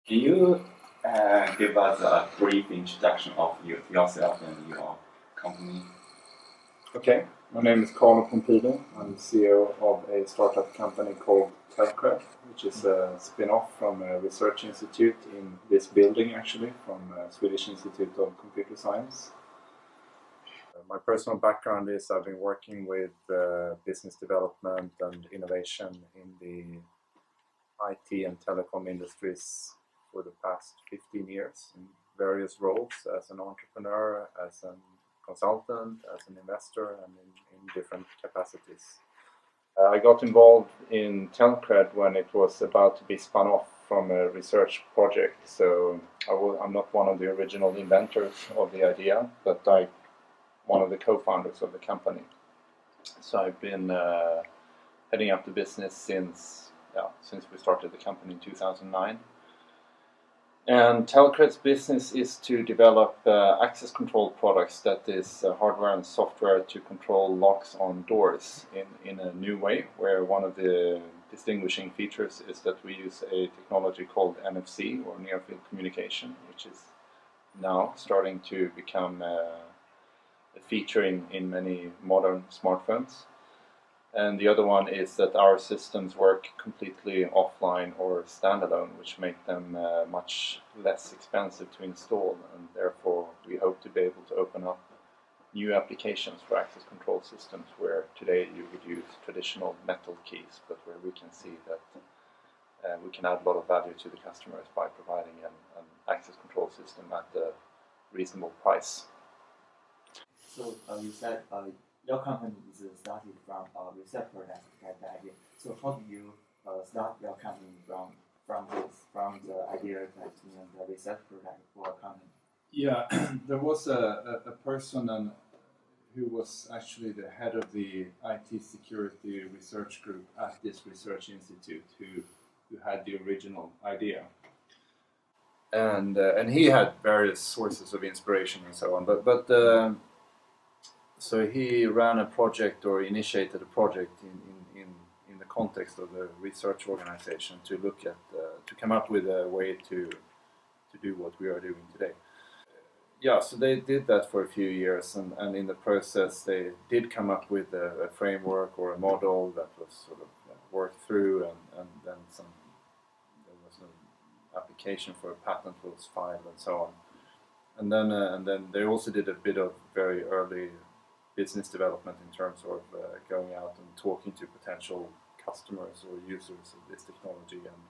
Can you give us a brief introduction of yourself and your company? Okay, my name is Carlo Pompili. I'm CEO of a startup company called Telcred, which is a spin-off from a research institute in this building, actually, from Swedish Institute of Computer Science. My personal background is I've been working with business development and innovation in the IT and telecom industries for the past 15 years in various roles as an entrepreneur, as a consultant, as an investor, and in different capacities. I got involved in Telcred when it was about to be spun off from a research project, so I'm not one of the original inventors of the idea, but I'm one of the co-founders of the company. So I've been heading up the business since we started the company in 2009. And Telcred's business is to develop access control products, that is hardware and software to control locks on doors in a new way, where one of the distinguishing features is that we use a technology called NFC, or near field communication, which is now starting to become a feature in many modern smartphones. And the other one is that our systems work completely offline or standalone, which make them much less expensive to install, and therefore we hope to be able to open up new applications for access control systems where today you would use traditional metal keys, but where we can see that we can add a lot of value to the customers by providing an access control system at a reasonable price. So you said your company is started from a research project, the idea. So how do you start your company from the idea that the research project for a company? Yeah, there was a person who was actually the head of the IT security research group at this research institute who had the original idea. And he had various sources of inspiration and so on, but so he ran a project, or initiated a project in the context of the research organization to look at to come up with a way to do what we are doing today. Yeah, so they did that for a few years, and in the process they did come up with a framework or a model that was sort of worked through, and then there was an application for a patent was filed and so on. And then they also did a bit of very early business development in terms of going out and talking to potential customers or users of this technology, and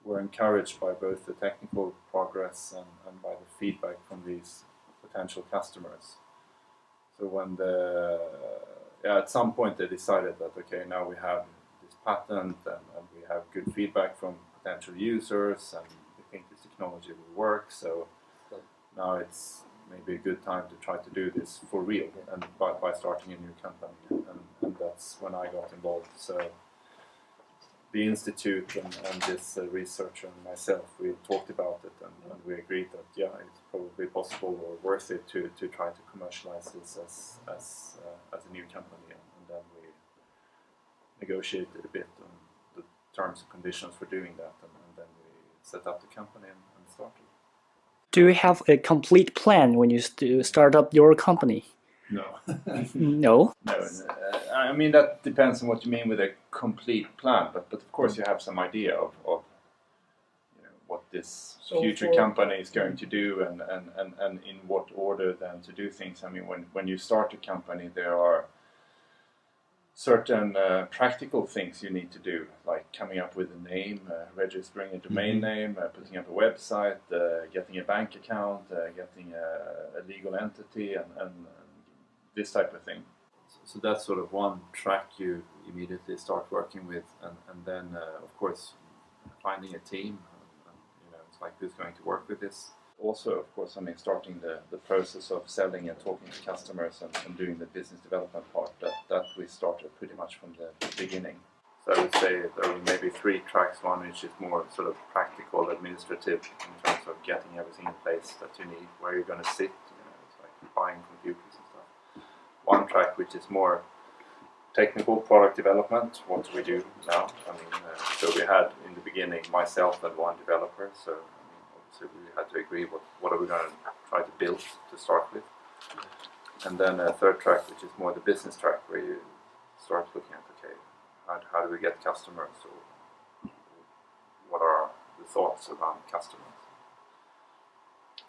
were encouraged by both the technical progress and by the feedback from these potential customers. So when at some point they decided that okay, now we have this patent and we have good feedback from potential users, and we think this technology will work, so now it's maybe a good time to try to do this for real, and by starting a new company, and that's when I got involved. So the institute and this researcher and myself, we talked about it, and we agreed that it's probably possible or worth it to try to commercialize this as a new company, and then we negotiated a bit on the terms and conditions for doing that, and then we set up the company and started. Do you have a complete plan when you start up your company? No. No? No. I mean, that depends on what you mean with a complete plan, but of course you have some idea of what this future company is going to do, and in what order then to do things. I mean, when you start a company, there are certain practical things you need to do, like coming up with a name, registering a domain name, putting up a website, getting a bank account, getting a legal entity, and this type of thing. So that's sort of one track you immediately start working with, and then of course finding a team, it's like who's going to work with this. Also, of course, I mean, starting the process of selling and talking to customers and doing the business development part, that we started pretty much from the beginning. So I would say there are maybe three tracks. One which is more sort of practical, administrative, in terms of getting everything in place that you need, where you're going to sit, it's like buying computers and stuff. One track which is more technical product development, what do we do now? I mean, so we had in the beginning myself and one developer. So obviously we had to agree what are we going to try to build to start with. And then a third track, which is more the business track, where you start looking at, okay, how do we get customers, or what are the thoughts around customers.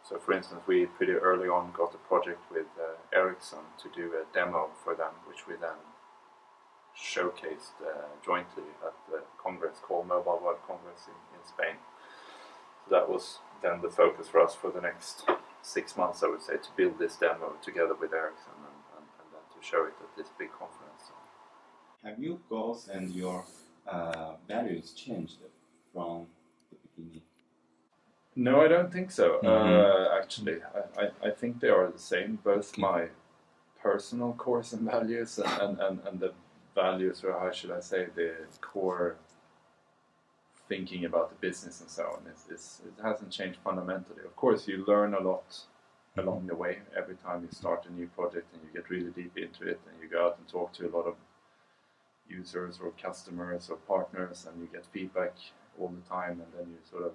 So for instance, we pretty early on got a project with Ericsson to do a demo for them, which we then showcased jointly at the Congress called Mobile World Congress in Spain. So that was then the focus for us for the next 6 months, I would say, to build this demo together with Ericsson and then to show it at this big conference. Have your goals and your values changed from the beginning? No, I don't think so. Actually, I think they are the same. Both my personal course and values and the values, or how should I say, the core thinking about the business and so on. It hasn't changed fundamentally. Of course, you learn a lot along the way. Every time you start a new project and you get really deep into it and you go out and talk to a lot of users or customers or partners and you get feedback all the time, and then you sort of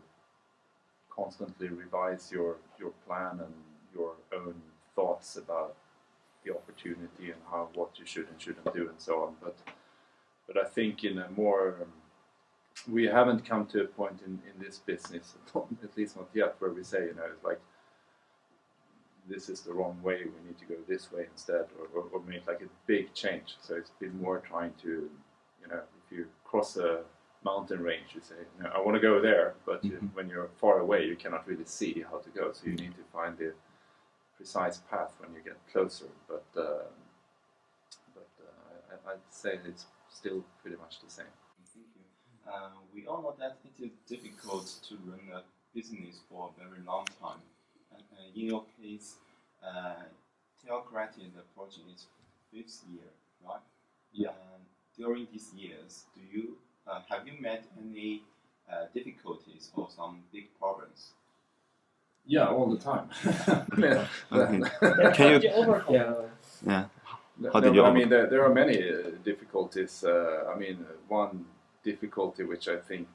constantly revise your plan and your own thoughts about the opportunity and what you should and shouldn't do and so on. But I think in a more we haven't come to a point in this business, at least not yet, where we say, it's like, this is the wrong way, we need to go this way instead, or make like a big change. So it's been more trying to, if you cross a mountain range, you say, I want to go there, but when you're far away, you cannot really see how to go. So you need to find the precise path when you get closer. But I'd say it's still pretty much the same. Thank you. We all know that it is difficult to run a business for a very long time. In your case, Telcred is approaching its 5th year, right? Yeah. During these years, have you met any difficulties or some big problems? Yeah, all the time. Can you overcome? Yeah. There are many difficulties. One difficulty which I think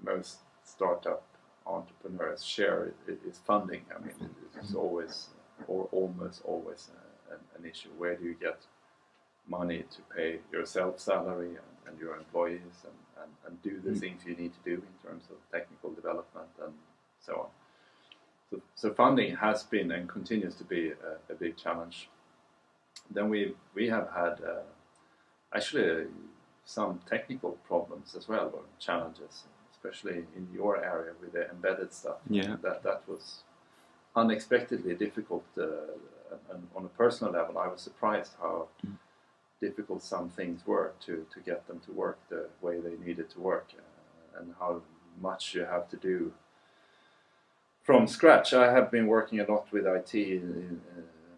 most startup entrepreneurs share is funding. It's always, or almost always, an issue. Where do you get money to pay yourself salary and your employees and do the things you need to do in terms of technical development and so on. So funding has been and continues to be a big challenge. Then we have had actually some technical problems as well, or challenges, especially in your area with the embedded stuff. Yeah. That was unexpectedly difficult, and on a personal level, I was surprised how difficult some things were to get them to work the way they needed to work, and how much you have to do from scratch. I have been working a lot with IT,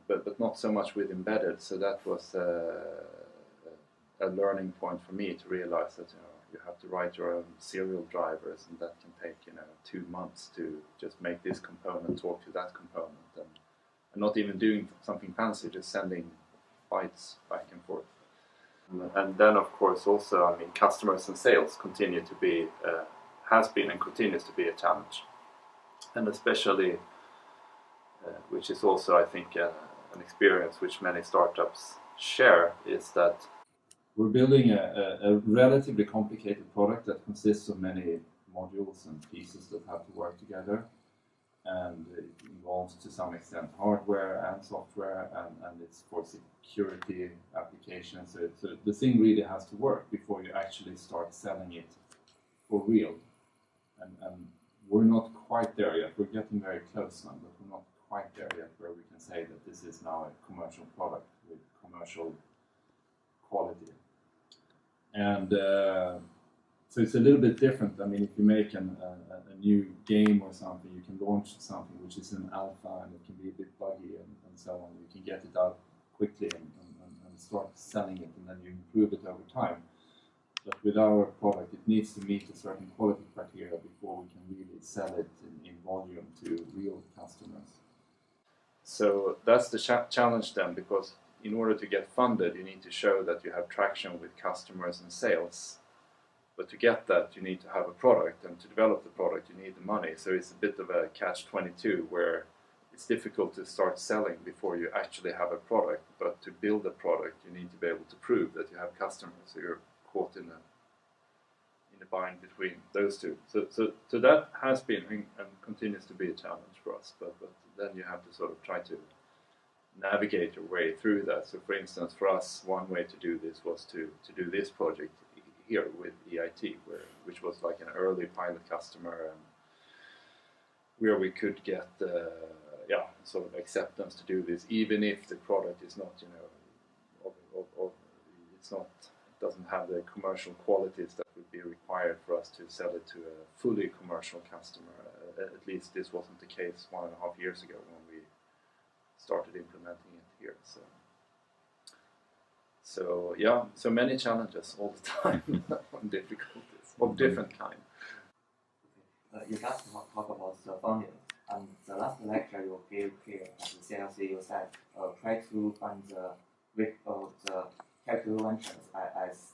but not so much with embedded, so that was a learning point for me to realize that you have to write your own serial drivers, and that can take 2 months to just make this component talk to that component, and not even doing something fancy, just sending bytes back and forth. And then of course also, customers and sales continue to be, has been and continues to be a challenge, and especially, which is also I think an experience which many startups share, is that we're building a relatively complicated product that consists of many modules and pieces that have to work together, and it involves to some extent hardware and software, and it's for security applications. So the thing really has to work before you actually start selling it for real. And we're not quite there yet. We're getting very close now, but we're not quite there yet where we can say that this is now a commercial product with commercial quality. And so it's a little bit different. If you make a new game or something, you can launch something which is an alpha and it can be a bit buggy and so on. You can get it out quickly and start selling it, and then you improve it over time. But with our product, it needs to meet a certain quality criteria before we can really sell it in volume to real customers. So that's the challenge then, because in order to get funded, you need to show that you have traction with customers and sales. But to get that, you need to have a product, and to develop the product, you need the money. So it's a bit of a catch-22 where it's difficult to start selling before you actually have a product. But to build a product, you need to be able to prove that you have customers. So you're caught in a bind between those two. So that has been and continues to be a challenge for us. But then you have to sort of try to navigate your way through that. So for instance, for us, one way to do this was to do this project here with EIT, which was like an early pilot customer, and where we could get sort of acceptance to do this, even if the product is not, it doesn't have the commercial qualities that would be required for us to sell it to a fully commercial customer. At least this wasn't the case 1.5 years ago when we started implementing it here. So many challenges all the time and difficulties of different kind. You just talk about the funding. And the last lecture you gave here at the CLC, you said try to fund the capital ventures as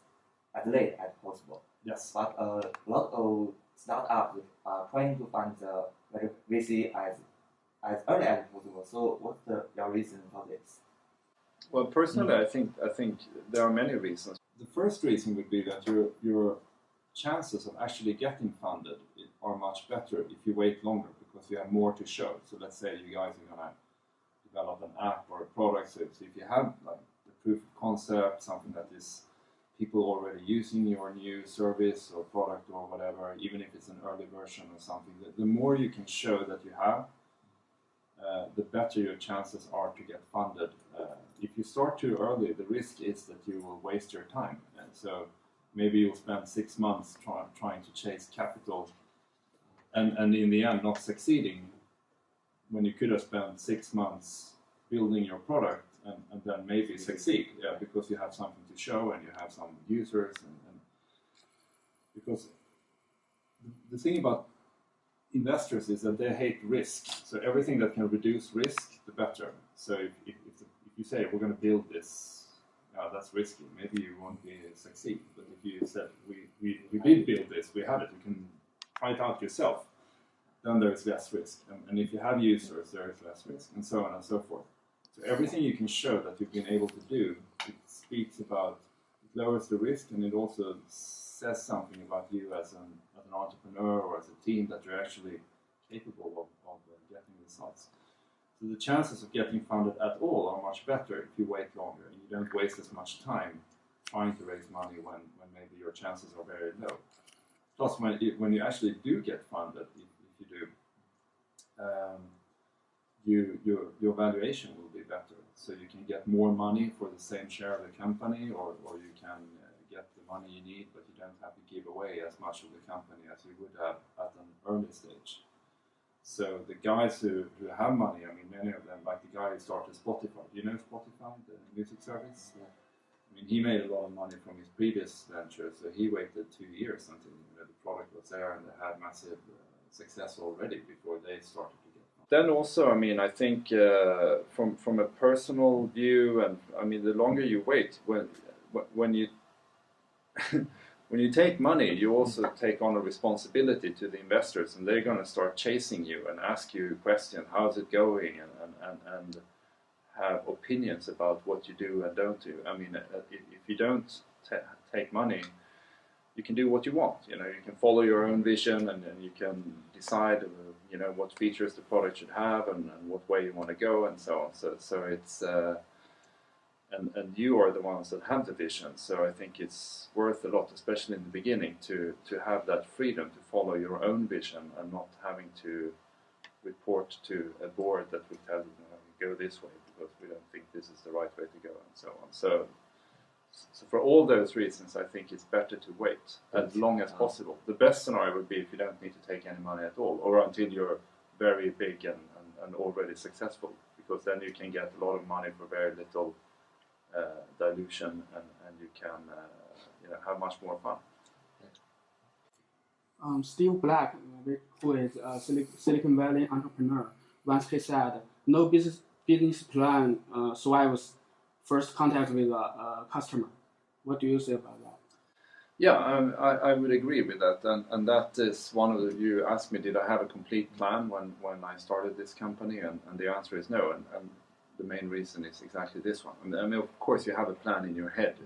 late as possible. Yes. But a lot of startups are trying to fund the VC as early as possible. So what's your reason for this? Well, personally, I think there are many reasons. The first reason would be that your chances of actually getting funded are much better if you wait longer, because you have more to show. So let's say you guys are going to develop an app or a product. So if you have like the proof of concept, something that is people already using your new service or product or whatever, even if it's an early version or something, the more you can show that you have, the better your chances are to get funded. If you start too early, the risk is that you will waste your time. And so maybe you'll spend 6 months trying to chase capital and in the end not succeeding, when you could have spent 6 months building your product and then maybe succeed, because you have something to show and you have some users. And because the thing about investors is that they hate risk. So everything that can reduce risk, the better. So if you say we're going to build this, that's risky. Maybe you won't be succeed. But if you said we did build this, we have it, you can try it out yourself, then there is less risk. And if you have users, there is less risk, and so on and so forth. So everything you can show that you've been able to do, it speaks about, it lowers the risk, and it also says something about you as an entrepreneur or as a team, that you're actually capable of getting results. So the chances of getting funded at all are much better if you wait longer, and you don't waste as much time trying to raise money when maybe your chances are very low. Plus, when you actually do get funded, if you do, your valuation will be better. So you can get more money for the same share of the company, or you can get the money you need, but you don't have to give away as much of the company as you would have at an early stage. So the guys who have money, I mean, many of them, like the guy who started Spotify. Do you know Spotify, the music service? Yeah. I mean, he made a lot of money from his previous venture, so he waited 2 years until the product was there and they had massive success already before they started to get money. Then also, I mean, I think from a personal view, and I mean, the longer you wait, when you when you take money, you also take on a responsibility to the investors, and they're going to start chasing you and ask you questions, how's it going, and have opinions about what you do and don't do. I mean, if you don't take money, you can do what you want. You can follow your own vision, and you can decide, what features the product should have, and what way you want to go, and so on. So it's and you are the ones that have the vision. So I think it's worth a lot, especially in the beginning, to have that freedom to follow your own vision and not having to report to a board that will tell you, go this way because we don't think this is the right way to go, and so on. So for all those reasons, I think it's better to wait as long as possible. The best scenario would be if you don't need to take any money at all, or until you're very big and already successful, because then you can get a lot of money for very little dilution, and you can have much more fun. Steve Black, who is a Silicon Valley entrepreneur, once he said, "No business plan survives first contact with a customer." What do you say about that? Yeah, I would agree with that, and that is one of the, you asked me, did I have a complete plan when I started this company, and the answer is no, and the main reason is exactly this one. I mean, of course, you have a plan in your head,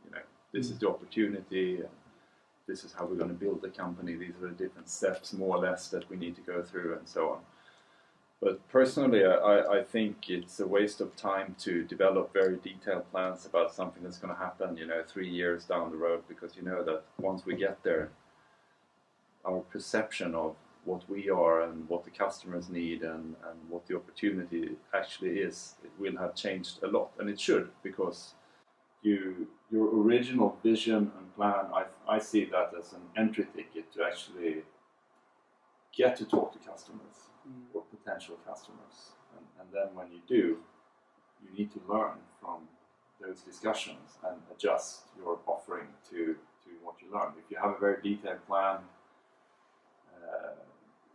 you know, this is the opportunity, this is how we're going to build the company, these are the different steps, more or less, that we need to go through, and so on. But personally, I think it's a waste of time to develop very detailed plans about something that's going to happen, you know, 3 years down the road, because you know that once we get there, our perception of what we are and what the customers need and what the opportunity actually is, it will have changed a lot, and it should, because your original vision and plan, I see that as an entry ticket to actually get to talk to customers or potential customers, and then when you do, you need to learn from those discussions and adjust your offering to what you learn. If you have a very detailed plan,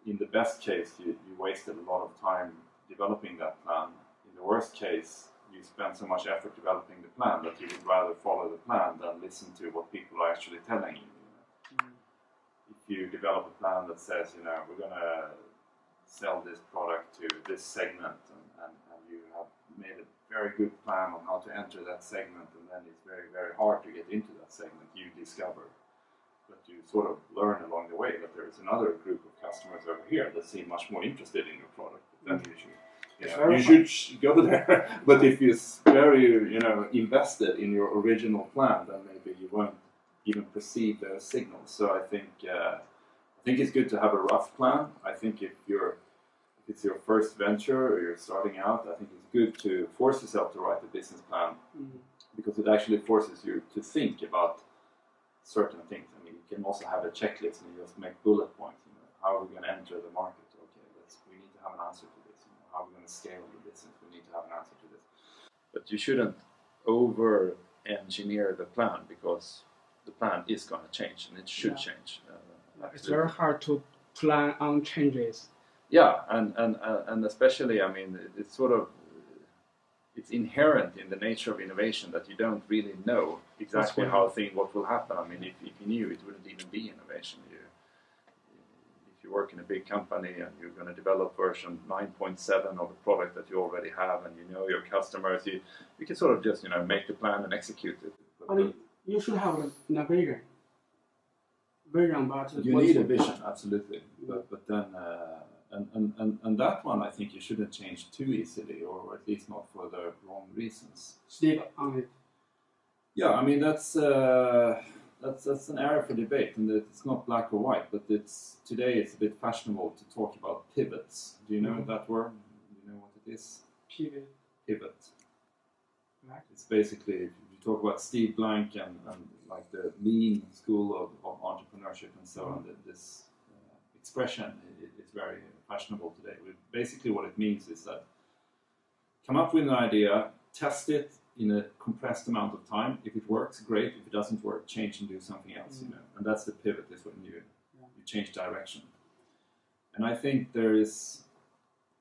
in the best case you wasted a lot of time developing that plan. In the worst case, you spend so much effort developing the plan that you would rather follow the plan than listen to what people are actually telling you. If you develop a plan that says, you know, we're going to sell this product to this segment, and you have made a very good plan on how to enter that segment, and then it's very, very hard to get into that segment, you discover. But you sort of learn along the way that there is another group of customers over here that seem much more interested in your product. Then you should go there. But if you're very, you know, invested in your original plan, then maybe you won't even perceive those signals. So I think it's good to have a rough plan. I think if it's your first venture or you're starting out, I think it's good to force yourself to write a business plan, because it actually forces you to think about certain things. I mean, you can also have a checklist and you just make bullet points. You know, how are we going to enter the market? Okay, we need to have an answer to this. You know, how are we going to scale the business? We need to have an answer to this. But you shouldn't over-engineer the plan, because the plan is going to change, and it should change. It's very hard to plan on changes. Yeah, and especially, I mean, it's sort of, it's inherent in the nature of innovation that you don't really know exactly what will happen. I mean, if you knew, it wouldn't even be innovation. If you work in a big company and you're going to develop version 9.7 of a product that you already have, and you know your customers, you can sort of just, you know, make the plan and execute it. I mean, you should have a vision. But you need a vision, absolutely. But then. And that one, I think you shouldn't change too easily, or at least not for the wrong reasons. Stick on it. Yeah, I mean that's an area for debate, and it's not black or white. But today it's a bit fashionable to talk about pivots. Do you know that word? Do you know what it is? Pivot. Right. It's basically, if you talk about Steve Blank and like the lean school of entrepreneurship and so on. This expression is very fashionable today. Basically what it means is that come up with an idea, test it in a compressed amount of time. If it works, great. If it doesn't work, change and do something else. You know, and that's the pivot, is when you change direction. And I think there is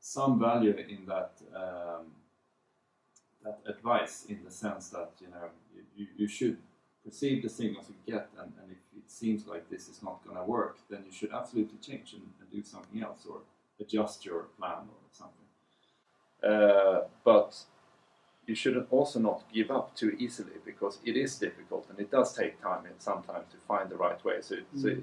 some value in that that advice, in the sense that, you know, you should perceive the signals you get, and if it seems like this is not going to work, then you should absolutely change and do something else, or adjust your plan or something. But you should also not give up too easily, because it is difficult and it does take time and sometimes to find the right way. So the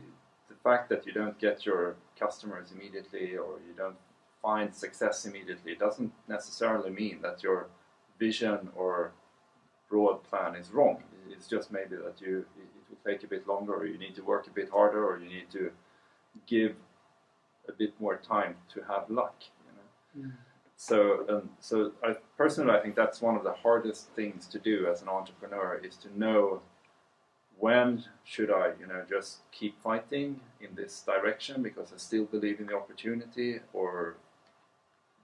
fact that you don't get your customers immediately, or you don't find success immediately, doesn't necessarily mean that your vision or broad plan is wrong. It's just maybe that it will take a bit longer, or you need to work a bit harder, or you need to give a bit more time to have luck. You know? So I personally, I think that's one of the hardest things to do as an entrepreneur, is to know when should I, you know, just keep fighting in this direction because I still believe in the opportunity, or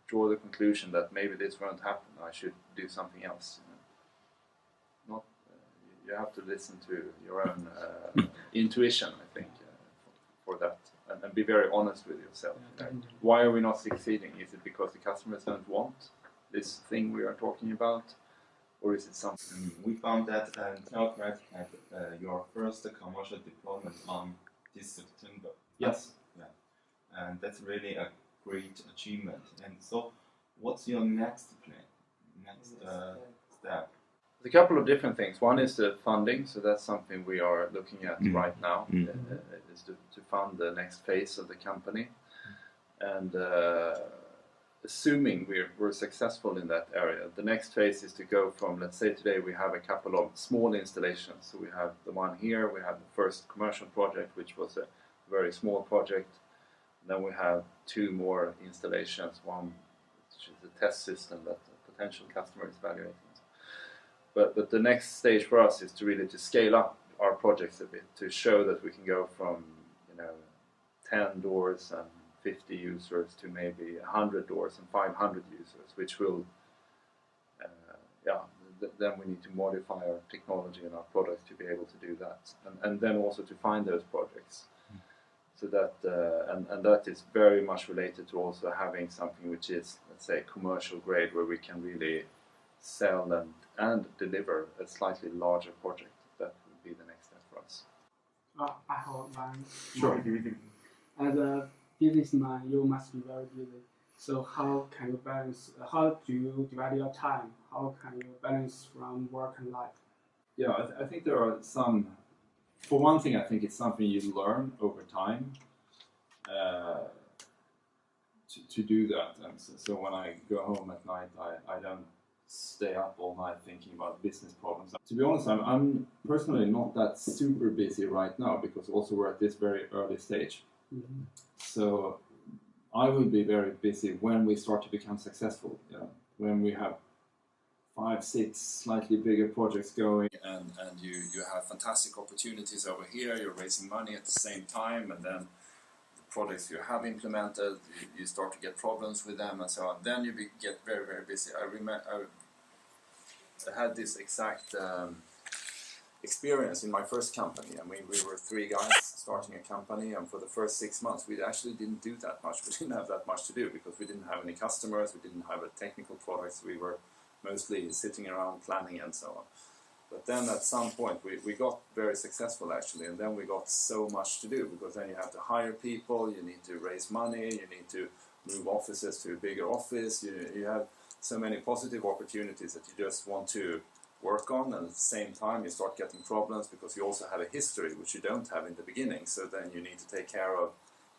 draw the conclusion that maybe this won't happen, I should do something else. You know? Not you have to listen to your own intuition, I think, for that, and be very honest with yourself. You know? Why are we not succeeding? Is it because the customers don't want this thing we are talking about, or is it something? We found that Telcred had your first commercial deployment on this September. Yes. Yeah, and that's really a great achievement. And so, what's your next plan? Next step? There's a couple of different things. One is the funding, so that's something we are looking at right now, is to fund the next phase of the company. And assuming we're successful in that area, the next phase is to go from, let's say today we have a couple of small installations. So we have the one here, we have the first commercial project, which was a very small project. Then we have 2 more installations, one which is a test system that a potential customer is evaluating. But the next stage for us is to really to scale up our projects a bit, to show that we can go from 10 doors and 50 users to maybe 100 doors and 500 users, which will, then we need to modify our technology and our products to be able to do that, and then also to find those projects. So that and that is very much related to also having something which is, let's say, commercial grade, where we can really sell and deliver a slightly larger project. That would be the next step for us. I have one. Sure. As a businessman, you must be very busy. So how can you balance? How do you divide your time? How can you balance from work and life? Yeah, I think there are some. For one thing, I think it's something you learn over time to do that. And so when I go home at night, I don't stay up all night thinking about business problems. To be honest, I'm personally not that super busy right now, because also we're at this very early stage. Mm-hmm. So I will be very busy when we start to become successful. When we have 5, 6 slightly bigger projects going, and you have fantastic opportunities over here, you're raising money at the same time, and then the projects you have implemented, you start to get problems with them and so on. Then you get very, very busy. I had this exact experience in my first company. I mean, we were 3 guys starting a company, and for the first 6 months we actually didn't do that much. We didn't have that much to do, because we didn't have any customers, we didn't have a technical product, so we were mostly sitting around planning and so on. But then at some point we got very successful actually, and then we got so much to do, because then you have to hire people, you need to raise money, you need to move offices to a bigger office, you have so many positive opportunities that you just want to work on, and at the same time you start getting problems because you also have a history which you don't have in the beginning, so then you need to take care of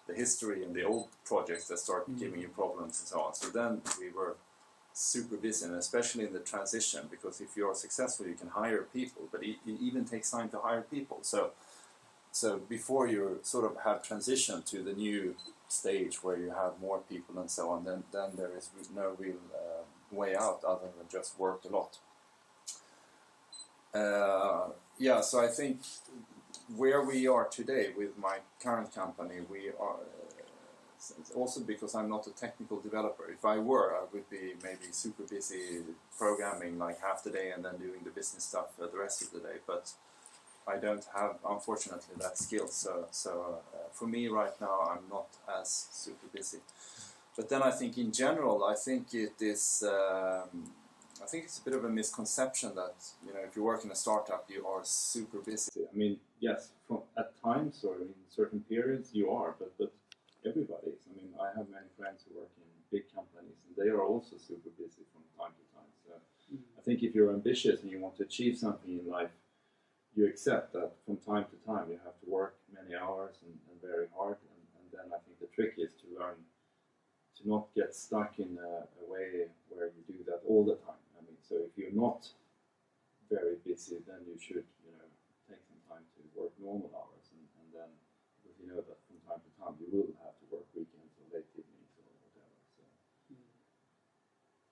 the history and the old projects that start giving you problems and so on. So then we were super busy, and especially in the transition, because if you're successful you can hire people, but it even takes time to hire people. So before you sort of have transition to the new stage where you have more people and so on, then there is no real way out other than just work a lot. Yeah, so I think where we are today with my current company, we are also because I'm not a technical developer. If I were, I would be maybe super busy programming like half the day and then doing the business stuff the rest of the day. But I don't have, unfortunately, that skill. So for me right now, I'm not as super busy. But then I think in general, I think it is. I think it's a bit of a misconception that, if you work in a startup, you are super busy. I mean, yes, at times or in certain periods you are, but everybody is. I mean, I have many friends who work in big companies, and they are also super busy from time to time. So I think if you're ambitious and you want to achieve something in life, you accept that from time to time you have to work many hours and very hard, and then I think the trick is to learn to not get stuck in a way where you do that all the time. I mean, so if you're not very busy, then you should, take some time to work normal hours, and then, because you know that from time to time you will have to work weekends or late evenings or whatever. So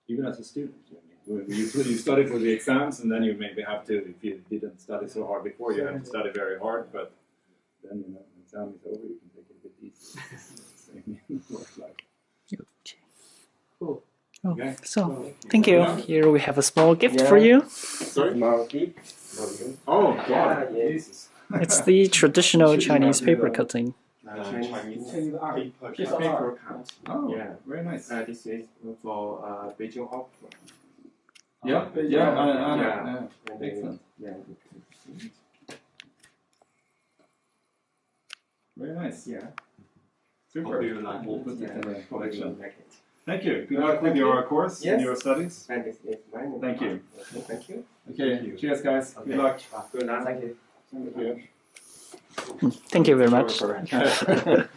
even as a student, you study for the exams, and then you maybe have to, if you didn't study so hard before, you have to study very hard, but then, when the exam is over, you can take it a bit easier. Same in work life. Cool. Oh, Okay. so, thank you. Here we have a small gift for you. Sorry? Oh, God. Jesus. It's the traditional Chinese paper cutting. Chinese paper Oh, yeah, very nice. This is for Beijing opera. Yeah, excellent. Yeah. Very nice. Yeah. Super. Hope you like We'll it. put it in the collection. Like it. Thank you. Good luck with your course and Yes. your studies. And it's mine. Thank you. Okay, thank you. Okay, Thank you. cheers guys. Okay. Good luck. Good luck. Thank you. Thank you. Thank you very much. Sorry for-